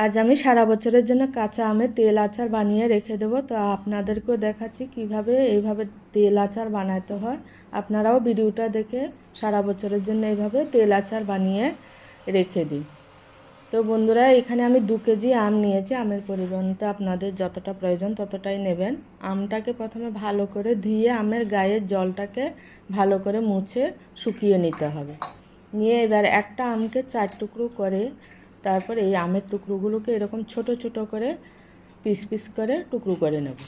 আজ আমি সারা বছরের জন্য কাঁচা আমের তেল আচার বানিয়ে রেখে দেবো। তো আপনাদেরকেও দেখাচ্ছি কিভাবে এইভাবে তেল আচার বানাতে হয়। আপনারাও ভিডিওটা দেখে সারা বছরের জন্য এইভাবে তেল আচার বানিয়ে রেখে দিন। তো বন্ধুরা, এখানে আমি 2 কেজি আম নিয়েছি। আমের পরিমাণটা আপনাদের যতটা প্রয়োজন ততটাই নেবেন। আমটাকে প্রথমে ভালো করে ধুয়ে আমের গায়ের জলটাকে ভালো করে মুছে শুকিয়ে নিতে হবে। নিয়ে এবার একটা আমকে 4 টুকরো করে তারপর এই আমের টুকরোগুলোকে এরকম ছোট ছোট করে পিস পিস করে টুকরো করে নেব।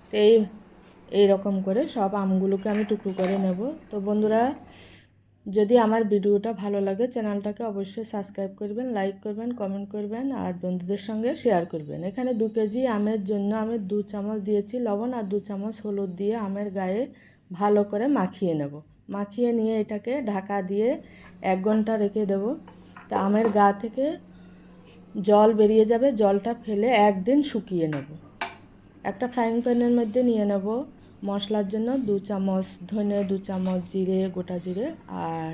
তো এইরকম করে সব আমগুলোকে আমি টুকরো করে নেব। তো বন্ধুরা, যদি আমার ভিডিওটা ভালো লাগে চ্যানেলটাকে অবশ্যই সাবস্ক্রাইব করবেন, লাইক করবেন, কমেন্ট করবেন আর বন্ধুদের সঙ্গে শেয়ার করবেন। এখানে 2 কেজি আমের জন্য আমি 2 চামচ দিয়েছি লবণ আর 2 চামচ হলুদ দিয়ে আমের গায়ে ভালো করে মাখিয়ে নেব। মাখিয়ে নিয়ে এটাকে ঢাকা দিয়ে 1 ঘন্টা রেখে দেব। তা আমের গা থেকে জল বেরিয়ে যাবে, জলটা ফেলে একদিন শুকিয়ে নেব। একটা ফ্রাইং প্যানের মধ্যে নিয়ে নেব মশলার জন্য 2 চামচ ধনে, 2 চামচ জিরে, গোটা জিরে আর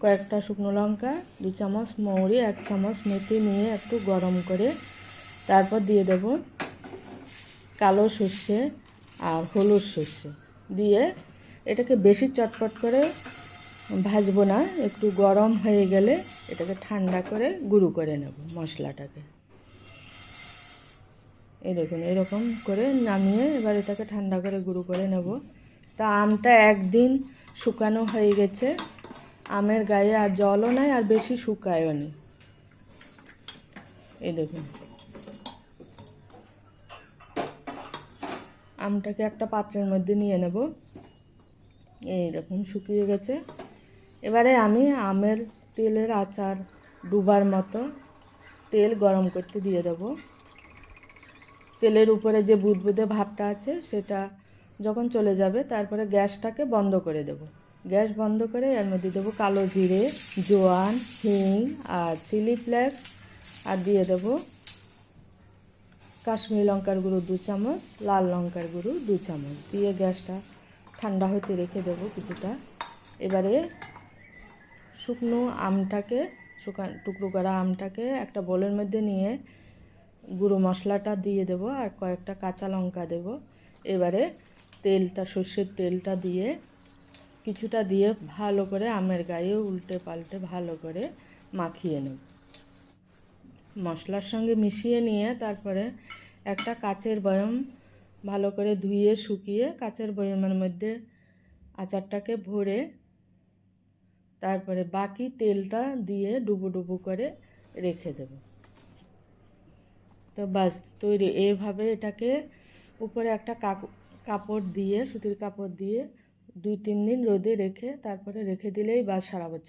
কয়েকটা শুকনো লঙ্কা, 2 চামচ মৌরি, 1 চামচ মেথি নিয়ে একটু গরম করে তারপর দিয়ে দেব কালো সর্ষে আর হলুদ সর্ষে দিয়ে এটাকে বেশি চটপট করে ভাজবো না। একটু গরম হয়ে গেলে এটাকে ঠান্ডা করে গুঁড়ো করে নেব মশলাটাকে। এই দেখুন এরকম করে নামিয়ে এবার এটাকে ঠান্ডা করে গুঁড়ো করে নেব। তা আমটা একদিন শুকানো হয়ে গেছে, আমের গায়ে আর জলও নাই আর বেশি শুকায়ও নেই। এই দেখুন আমটাকে একটা পাত্রের মধ্যে নিয়ে নেব। এই দেখুন শুকিয়ে গেছে। এবারে আমি আমের তেলের আচার ডুবার মতো তেল গরম করতে দিয়ে দেব। তেলের উপরে যে বুদবুদে ভাবটা আছে সেটা যখন চলে যাবে তারপরে গ্যাসটাকে বন্ধ করে দেব। গ্যাস বন্ধ করে এর মধ্যে দেবো কালো জিরে, জোয়ান, হিং আর চিলি ফ্লেক্স আর দিয়ে দেব কাশ্মীরি লঙ্কার গুঁড়ো 2 চামচ, লাল লঙ্কার গুঁড়ো 2 চামচ দিয়ে গ্যাসটা ঠান্ডা হতে রেখে দেবো কিছুটা। এবারে শুকনো আমটাকে টুকরো করা আমটাকে একটা বোলের মধ্যে নিয়ে গুঁড়ো মশলাটা দিয়ে দেব আর কয়েকটা কাঁচা লঙ্কা দেব। এবারে তেলটা সর্ষের তেলটা দিয়ে কিছুটা দিয়ে ভালো করে আমের গায়ে উল্টে পাল্টে ভালো করে মাখিয়ে নেব। মশলার সঙ্গে মিশিয়ে নিয়ে তারপরে একটা কাচের বয়ম ভালো করে ধুয়ে শুকিয়ে কাচের বয়মের মধ্যে আচারটাকে ভরে তারপরে বাকি তেলটা দিয়ে ডুবো ডুবো করে রেখে দেব। তো বাস তৈরি। এইভাবে এটাকে উপরে একটা কাপড় দিয়ে সুতির কাপড় দিয়ে 2-3 দিন রোদে রেখে তারপরে রেখে দিলেই বাস সারা বছর